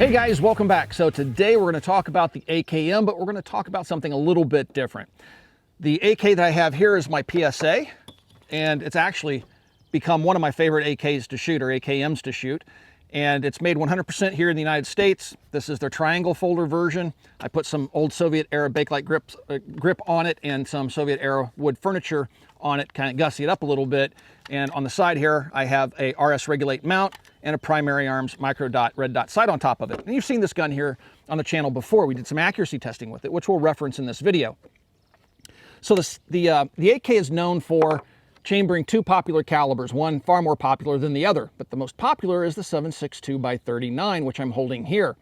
Hey guys, welcome back. So today we're going to talk about the AKM, but we're going to talk about something a little bit different. The AK that I have here is my PSA, and it's actually become one of my favorite AKs to shoot, or AKMs to shoot. And it's made 100% here in the United States. This is their triangle folder version. I put some old Soviet era Bakelite grip on it and some Soviet era wood furniture on it, kind of gussy it up a little bit. And on the side here, I have a RS Regulate mount and a primary arms micro dot red dot sight on top of it. And you've seen this gun here on the channel before. We did some accuracy testing with it, which we'll reference in this video. So the AK is known for chambering two popular calibers, one far more popular than the other, but the most popular is the 7.62 by 39, which I'm holding here.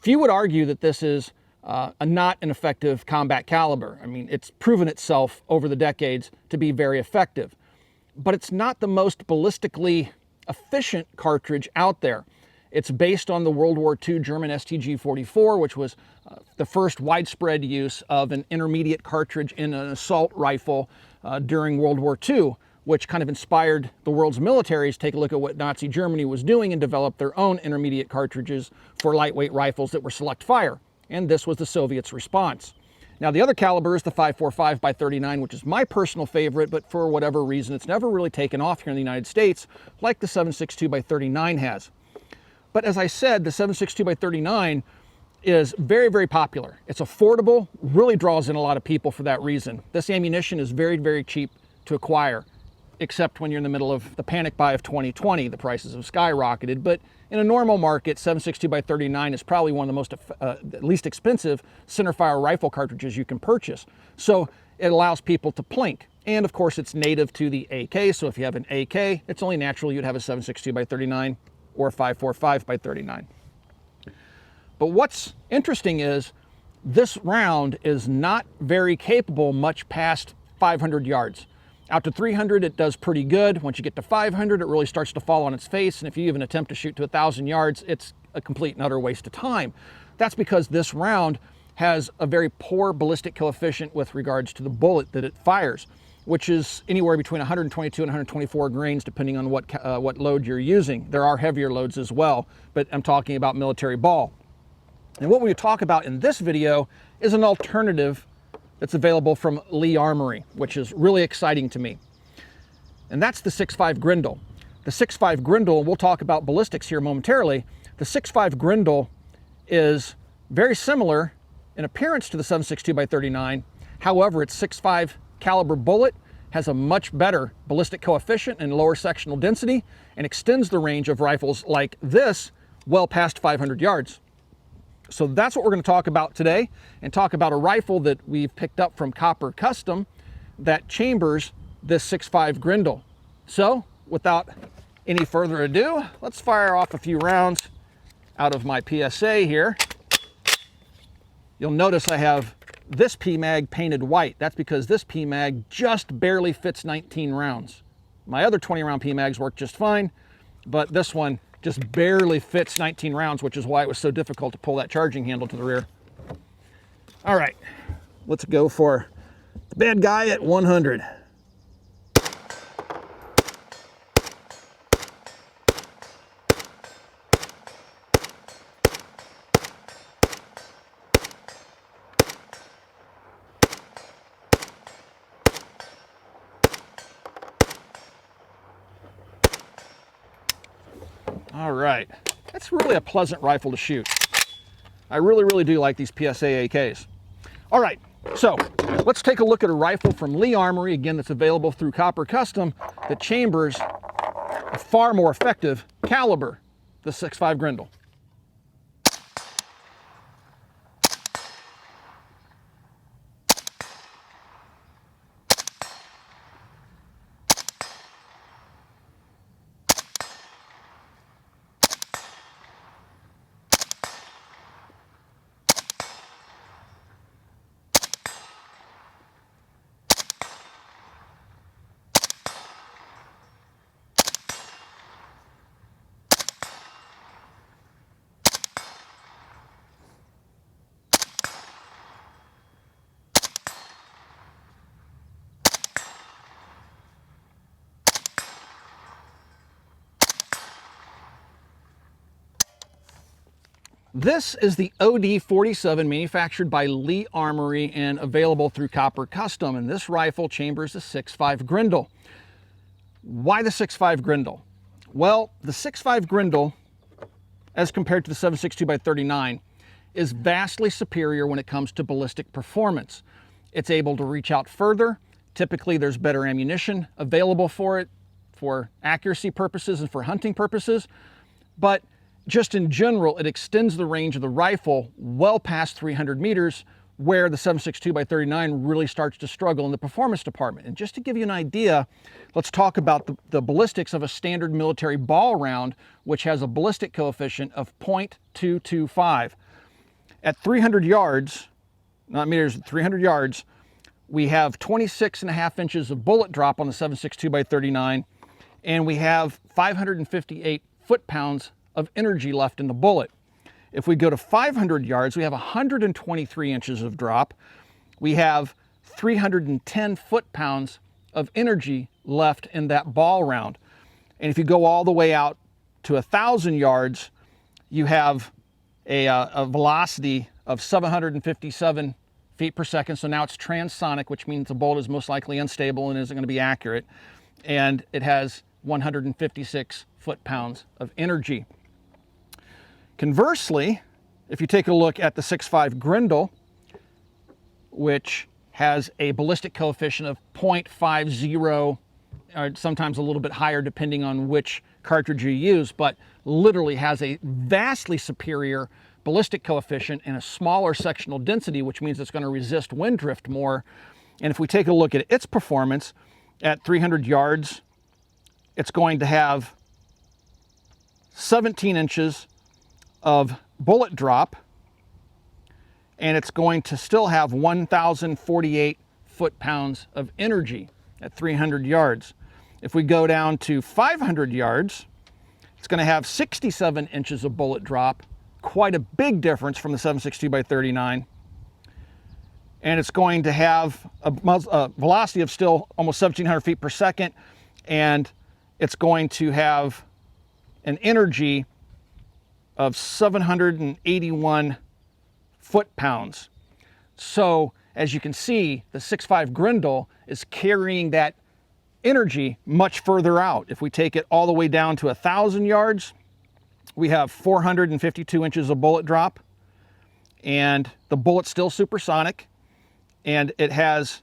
Few would argue that this is not an effective combat caliber. I mean, it's proven itself over the decades to be very effective, but it's not the most ballistically efficient cartridge out there. It's based on the World War II German STG-44, which was the first widespread use of an intermediate cartridge in an assault rifle during World War II, which kind of inspired the world's militaries to take a look at what Nazi Germany was doing and develop their own intermediate cartridges for lightweight rifles that were select fire. And this was the Soviets' response. Now, the other caliber is the 5.45 by 39, which is my personal favorite, but for whatever reason, it's never really taken off here in the United States like the 7.62 by 39 has. But as I said, the 7.62 by 39 is very, very popular. It's affordable, really draws in a lot of people for that reason. This ammunition is very, very cheap to acquire, except when you're in the middle of the panic buy of 2020. The prices have skyrocketed, but in a normal market, 7.62 by 39 is probably one of the most least expensive centerfire rifle cartridges you can purchase. So it allows people to plink. And of course, it's native to the AK. So if you have an AK, it's only natural you'd have a 7.62 by 39 or a 5.45 by 39. But what's interesting is this round is not very capable much past 500 yards. Out to 300, it does pretty good. Once you get to 500, it really starts to fall on its face. And if you even attempt to shoot to 1,000 yards, it's a complete and utter waste of time. That's because this round has a very poor ballistic coefficient with regards to the bullet that it fires, which is anywhere between 122 and 124 grains, depending on what load you're using. There are heavier loads as well, but I'm talking about military ball. And what we talk about in this video is an alternative that's available from Lee Armory, which is really exciting to me. And that's the 6.5 Grendel. The 6.5 Grendel, we'll talk about ballistics here momentarily. The 6.5 Grendel is very similar in appearance to the 7.62 by 39. However, its 6.5 caliber bullet has a much better ballistic coefficient and lower sectional density and extends the range of rifles like this well past 500 yards. So that's what we're going to talk about today, and talk about a rifle that we've picked up from Copper Custom that chambers this 6.5 Grendel. So without any further ado, let's fire off a few rounds out of my PSA here. You'll notice I have this PMag painted white. That's because this PMag just barely fits 19 rounds. My other 20 round PMags work just fine, but this one just barely fits 19 rounds, which is why it was so difficult to pull that charging handle to the rear. All right, let's go for the bad guy at 100. All right, that's really a pleasant rifle to shoot. I really, really do like these PSA AKs. All right, so let's take a look at a rifle from Lee Armory, again, that's available through Copper Custom, that chambers a far more effective caliber, the 6.5 Grendel. This is the OD-47 manufactured by Lee Armory and available through Copper Custom, and this rifle chambers the 6.5 Grendel. Why the 6.5 Grendel? Well, the 6.5 Grendel, as compared to the 7.62x39, is vastly superior when it comes to ballistic performance. It's able to reach out further. Typically, there's better ammunition available for it for accuracy purposes and for hunting purposes, but just in general, it extends the range of the rifle well past 300 meters, where the 7.62x39 really starts to struggle in the performance department. And just to give you an idea, let's talk about the ballistics of a standard military ball round, which has a ballistic coefficient of 0.225. At 300 yards, not meters, 300 yards, we have 26.5 inches of bullet drop on the 7.62x39, and we have 558 foot-pounds of energy left in the bullet. If we go to 500 yards, we have 123 inches of drop. We have 310 foot-pounds of energy left in that ball round. And if you go all the way out to 1,000 yards, you have a velocity of 757 feet per second. So now it's transonic, which means the bullet is most likely unstable and isn't going to be accurate. And it has 156 foot-pounds of energy. Conversely, if you take a look at the 6.5 Grendel, which has a ballistic coefficient of 0.50, or sometimes a little bit higher depending on which cartridge you use, but literally has a vastly superior ballistic coefficient and a smaller sectional density, which means it's going to resist wind drift more. And if we take a look at its performance at 300 yards, it's going to have 17 inches of bullet drop, and it's going to still have 1,048 foot-pounds of energy at 300 yards. If we go down to 500 yards, it's going to have 67 inches of bullet drop, quite a big difference from the 7.62x39, and it's going to have a velocity of still almost 1,700 feet per second, and it's going to have an energy of 781 foot-pounds. So as you can see, the 6.5 Grendel is carrying that energy much further out. If we take it all the way down to 1,000 yards, we have 452 inches of bullet drop, and the bullet's still supersonic, and it has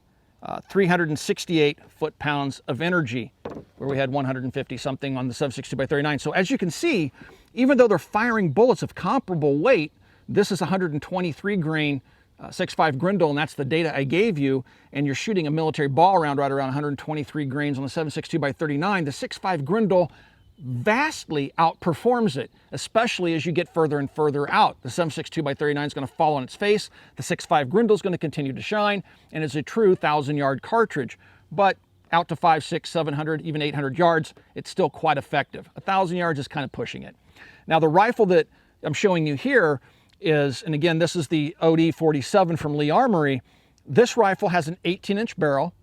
368 foot-pounds of energy, where we had 150 something on the 7.62x39. So as you can see, even though they're firing bullets of comparable weight, this is 123 grain 6.5 Grendel, and that's the data I gave you, and you're shooting a military ball round right around 123 grains on the 7.62x39. The 6.5 Grendel vastly outperforms it, especially as you get further and further out. The 7.62x39 is going to fall on its face. The 6.5 Grendel is going to continue to shine, and it's a true 1,000-yard cartridge. But out to 500, 600, 700, even 800 yards, it's still quite effective. 1,000 yards is kind of pushing it. Now, the rifle that I'm showing you here is, and again, this is the OD-47 from Lee Armory. This rifle has an 18-inch barrel,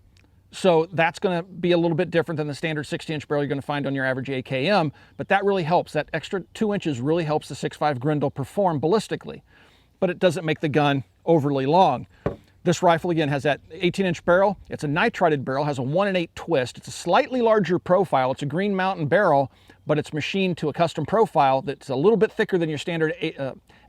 so that's going to be a little bit different than the standard 60-inch barrel you're going to find on your average AKM, but that really helps. That extra 2 inches really helps the 6.5 Grendel perform ballistically, but it doesn't make the gun overly long. This rifle, again, has that 18-inch barrel. It's a nitrided barrel, has a 1-in-8 twist. It's a slightly larger profile. It's a Green Mountain barrel, but it's machined to a custom profile that's a little bit thicker than your standard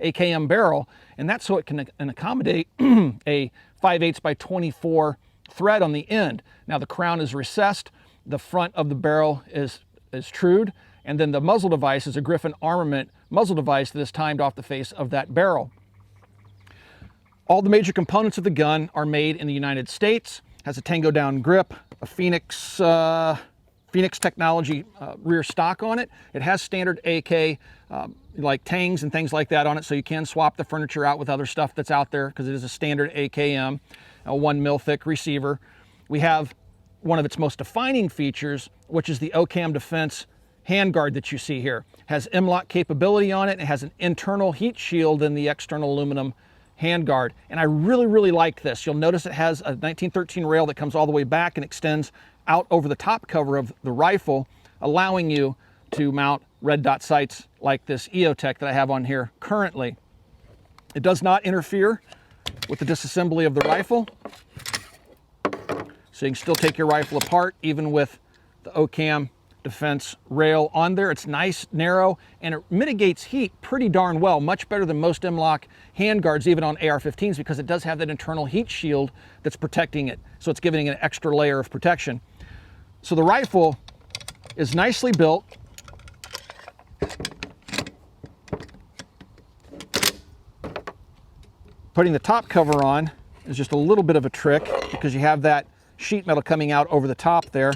AKM barrel, and that's so it can accommodate a 5/8 by 24 thread on the end. Now the crown is recessed, the front of the barrel is trued, and then the muzzle device is a Griffin Armament muzzle device that is timed off the face of that barrel. All the major components of the gun are made in the United States. Has a Tango down grip, a Phoenix technology rear stock on it. It has standard AK like tangs and things like that on it, so you can swap the furniture out with other stuff that's out there because it is a standard AKM, a 1 mil thick receiver. We have one of its most defining features, which is the OCAM Defense handguard that you see here. Has M-LOK capability on it. It has an internal heat shield in the external aluminum handguard, and I really like this. You'll notice it has a 1913 rail that comes all the way back and extends out over the top cover of the rifle, allowing you to mount red dot sights like this EOTech that I have on here currently. It does not interfere with the disassembly of the rifle. So you can still take your rifle apart, even with the OCAM defense rail on there. It's nice, narrow, and it mitigates heat pretty darn well, much better than most M-LOK handguards, even on AR-15s, because it does have that internal heat shield that's protecting it. So it's giving it an extra layer of protection. So the rifle is nicely built. Putting the top cover on is just a little bit of a trick because you have that sheet metal coming out over the top there.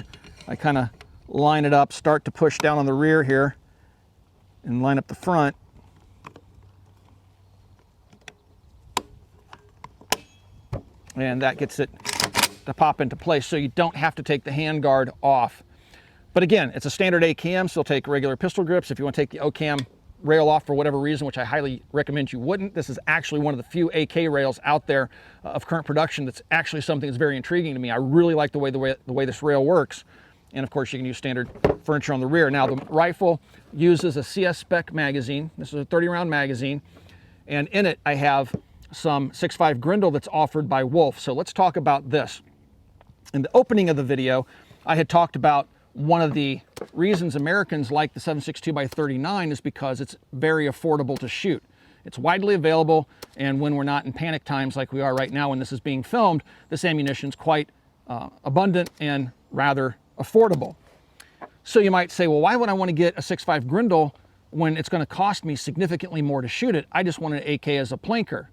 I kind of line it up, start to push down on the rear here, and line up the front. And that gets it to pop into place, so you don't have to take the handguard off. But again, it's a standard ACAM, so it'll take regular pistol grips. If you want to take the OCAM rail off for whatever reason, which I highly recommend you wouldn't, this is actually one of the few AK rails out there of current production that's actually something that's very intriguing to me. I really like the way this rail works. And of course, you can use standard furniture on the rear. Now, the rifle uses a CS spec magazine. This is a 30-round magazine. And in it, I have some 6.5 Grendel that's offered by Wolf. So let's talk about this. In the opening of the video, I had talked about one of the reasons Americans like the 7.62x39 is because it's very affordable to shoot. It's widely available, and when we're not in panic times like we are right now when this is being filmed, this ammunition is quite abundant and rather affordable. So you might say, well, why would I want to get a 6.5 Grendel when it's going to cost me significantly more to shoot it? I just want an AK as a plinker.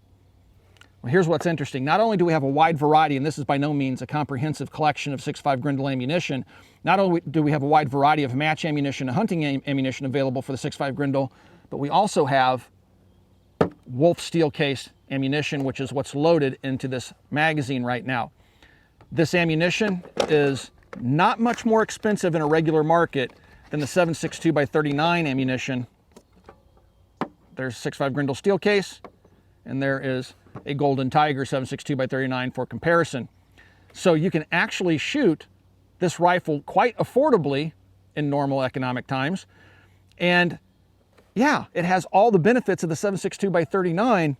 Well, here's what's interesting. Not only do we have a wide variety, and this is by no means a comprehensive collection of 6.5 Grendel ammunition, not only do we have a wide variety of match ammunition and hunting ammunition available for the 6.5 Grendel, but we also have Wolf steel case ammunition, which is what's loaded into this magazine right now. This ammunition is not much more expensive in a regular market than the 7.62x39 ammunition. There's 6.5 Grendel steel case, and there is a Golden Tiger 7.62x39 for comparison. So you can actually shoot this rifle quite affordably in normal economic times. And yeah, it has all the benefits of the 7.62x39,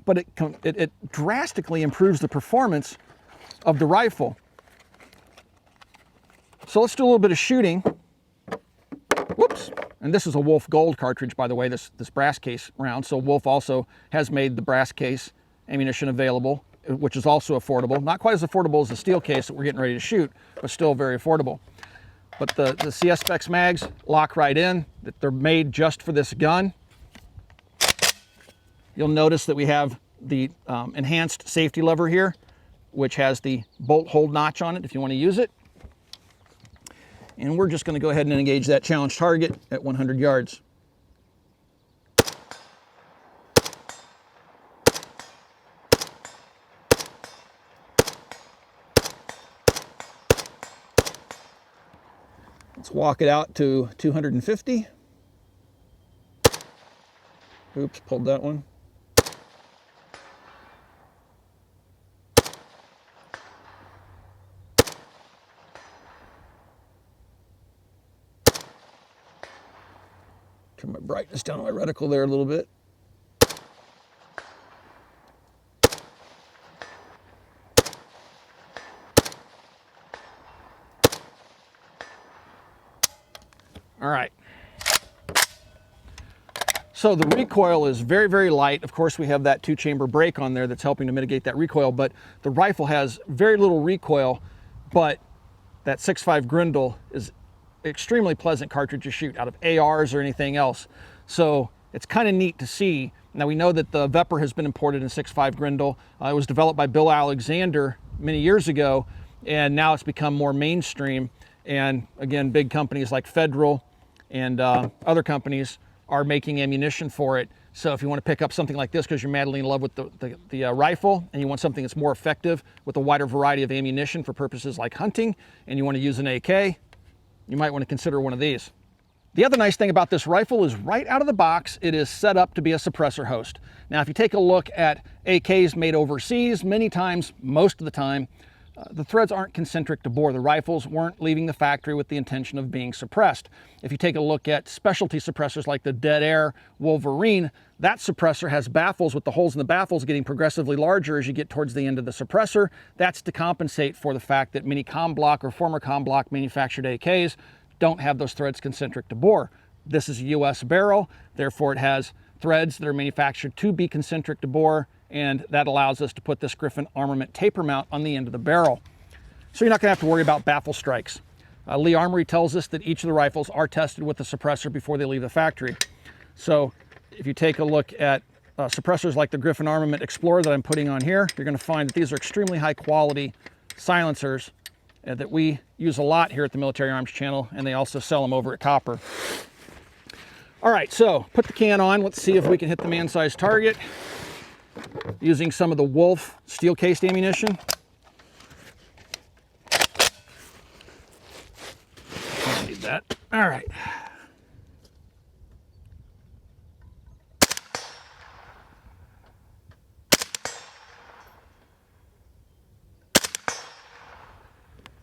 but it drastically improves the performance of the rifle. So let's do a little bit of shooting. Whoops. And this is a Wolf Gold cartridge, by the way, this brass case round. So Wolf also has made the brass case ammunition available, which is also affordable. Not quite as affordable as the steel case that we're getting ready to shoot, but still very affordable. But the CS Specs mags lock right in. They're made just for this gun. You'll notice that we have the enhanced safety lever here, which has the bolt hold notch on it if you want to use it. And we're just going to go ahead and engage that challenge target at 100 yards. Let's walk it out to 250. Oops, pulled that one. Turn my brightness down on my reticle there a little bit. All right. So the recoil is very, very light. Of course, we have that 2-chamber brake on there that's helping to mitigate that recoil, but the rifle has very little recoil, but that 6.5 Grendel is extremely pleasant cartridge to shoot out of ARs or anything else. So it's kind of neat to see. Now we know that the Vepr has been imported in 6.5 Grendel. It was developed by Bill Alexander many years ago, and now it's become more mainstream. And again, big companies like Federal and other companies are making ammunition for it. So if you want to pick up something like this because you're madly in love with the rifle and you want something that's more effective with a wider variety of ammunition for purposes like hunting, and you want to use an AK, you might want to consider one of these. The other nice thing about this rifle is right out of the box, it is set up to be a suppressor host. Now, if you take a look at AKs made overseas, many times, most of the time, the threads aren't concentric to bore. The rifles weren't leaving the factory with the intention of being suppressed. If you take a look at specialty suppressors like the Dead Air Wolverine, that suppressor has baffles with the holes in the baffles getting progressively larger as you get towards the end of the suppressor. That's to compensate for the fact that many comblock or former comblock manufactured AKs don't have those threads concentric to bore. This is a US barrel, therefore it has threads that are manufactured to be concentric to bore, and that allows us to put this Griffin armament taper mount on the end of the barrel. So you're not going to have to worry about baffle strikes. Lee Armory tells us that each of the rifles are tested with the suppressor before they leave the factory. So if you take a look at suppressors like the Griffin Armament Explorer that I'm putting on here, you're going to find that these are extremely high quality silencers that we use a lot here at the Military Arms channel, and they also sell them over at Copper. All right, so put the can on. Let's see if we can hit the man-sized target using some of the Wolf steel-cased ammunition. I need that. All right.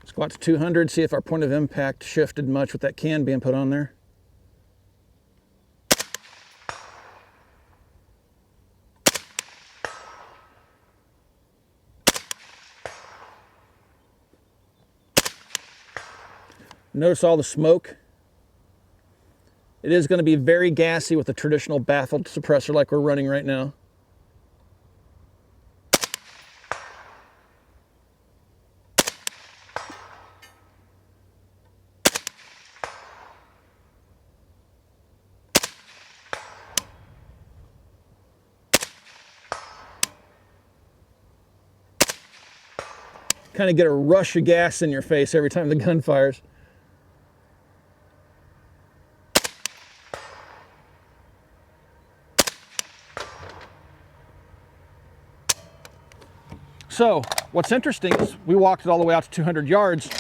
Let's go out to 200, see if our point of impact shifted much with that can being put on there. Notice all the smoke. It is going to be very gassy with a traditional baffled suppressor like we're running right now. Kind of get a rush of gas in your face every time the gun fires. So what's interesting is we walked it all the way out to 200 yards,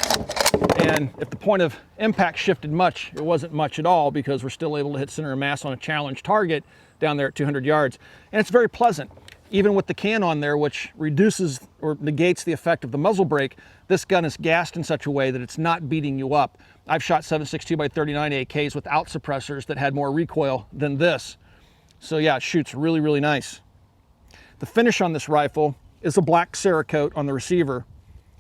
and if the point of impact shifted much, it wasn't much at all, because we're still able to hit center of mass on a challenge target down there at 200 yards. And it's very pleasant. Even with the can on there, which reduces or negates the effect of the muzzle brake, this gun is gassed in such a way that it's not beating you up. I've shot 7.62 x 39 AKs without suppressors that had more recoil than this. So yeah, it shoots really, really nice. The finish on this rifle is a black Cerakote on the receiver,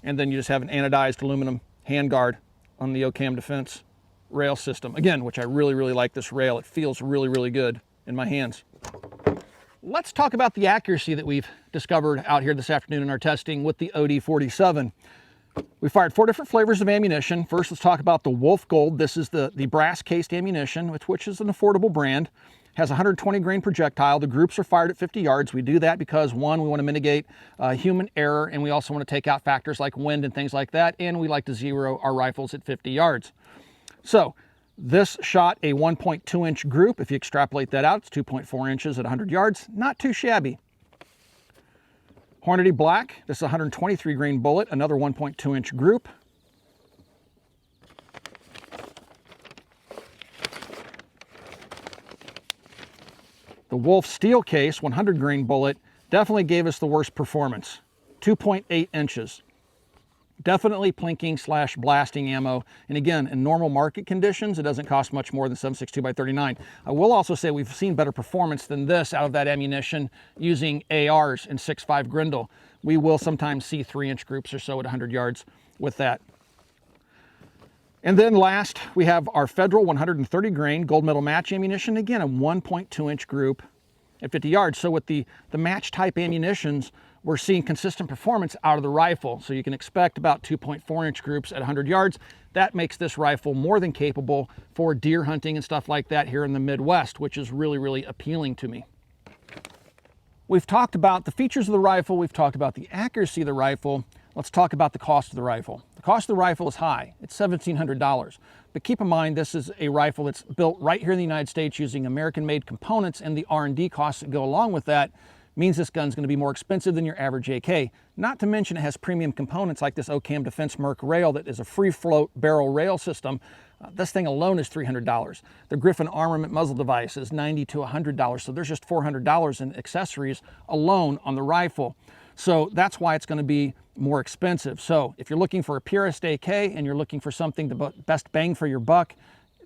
and then you just have an anodized aluminum handguard on the OCAM Defense rail system. Again, which I really, really like this rail. It feels really, really good in my hands. Let's talk about the accuracy that we've discovered out here this afternoon in our testing with the OD-47. We fired 4 different flavors of ammunition. First, let's talk about the Wolf Gold. This is the brass cased ammunition, which is an affordable brand. Has a 120 grain projectile. The groups are fired at 50 yards. We do that because, one, we want to mitigate human error, and we also want to take out factors like wind and things like that, and we like to zero our rifles at 50 yards. So this shot a 1.2 inch group. If you extrapolate that out, it's 2.4 inches at 100 yards. Not too shabby. Hornady Black, this is a 123 grain bullet, another 1.2 inch group. The Wolf Steel Case 100 grain bullet definitely gave us the worst performance. 2.8 inches. Definitely plinking / blasting ammo. And again, in normal market conditions, it doesn't cost much more than 7.62 x 39. I will also say we've seen better performance than this out of that ammunition using ARs in 6.5 Grendel. We will sometimes see 3 inch groups or so at 100 yards with that. And then last, we have our Federal 130 grain gold medal match ammunition. Again, a 1.2 inch group at 50 yards. So with the match type ammunitions, we're seeing consistent performance out of the rifle. So you can expect about 2.4 inch groups at 100 yards. That makes this rifle more than capable for deer hunting and stuff like that here in the Midwest, which is really, really appealing to me. We've talked about the features of the rifle. We've talked about the accuracy of the rifle. Let's talk about the cost of the rifle. The cost of the rifle is high. It's $1,700. But keep in mind, this is a rifle that's built right here in the United States using American-made components, and the R&D costs that go along with that means this gun's going to be more expensive than your average AK. Not to mention it has premium components like this OCAM Defense Merc rail that is a free float barrel rail system. This thing alone is $300. The Griffin armament muzzle device is $90 to $100. So there's just $400 in accessories alone on the rifle. So that's why it's going to be more expensive. So if you're looking for a purist AK and you're looking for something the best bang for your buck,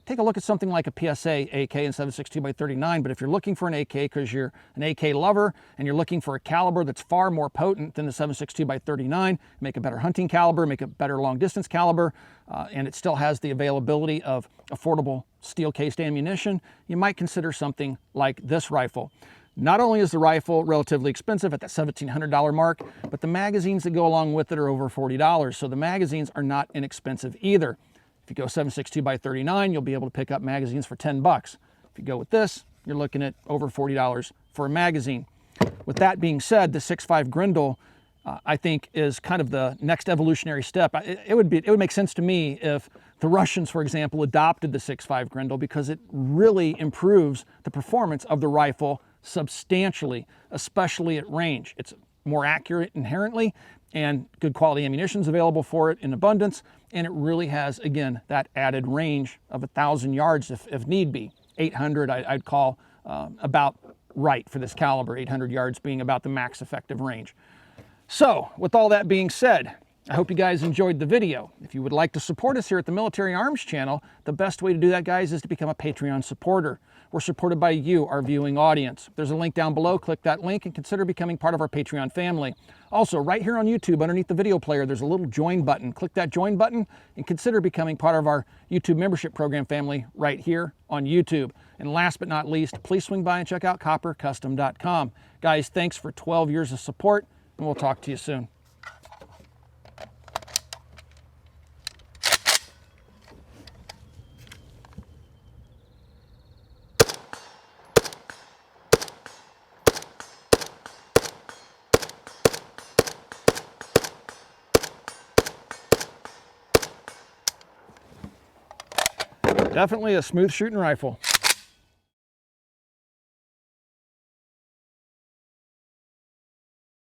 take a look at something like a PSA AK in 7.62x39. But if you're looking for an AK because you're an AK lover and you're looking for a caliber that's far more potent than the 7.62x39, make a better hunting caliber, make a better long distance caliber, and it still has the availability of affordable steel cased ammunition, you might consider something like this rifle. Not only is the rifle relatively expensive at that $1,700 mark, but the magazines that go along with it are over $40. So the magazines are not inexpensive either. If you go 7.62x39, you'll be able to pick up magazines for 10 bucks. If you go with this, you're looking at over $40 for a magazine. With that being said, the 6.5 Grendel, I think, is kind of the next evolutionary step. It would make sense to me if the Russians, for example, adopted the 6.5 Grendel, because it really improves the performance of the rifle substantially, especially at range. It's more accurate inherently, and good quality ammunition is available for it in abundance, and it really has, again, that added range of 1,000 yards if need be. 800 I'd call about right for this caliber, 800 yards being about the max effective range. So with all that being said, I hope you guys enjoyed the video. If you would like to support us here at the Military Arms channel, the best way to do that, guys, is to become a Patreon supporter. We're supported by you, our viewing audience. There's a link down below. Click that link and consider becoming part of our Patreon family. Also, right here on YouTube, underneath the video player, there's a little join button. Click that join button and consider becoming part of our YouTube membership program family right here on YouTube. And last but not least, please swing by and check out coppercustom.com. Guys, thanks for 12 years of support, and we'll talk to you soon. Definitely a smooth shooting rifle.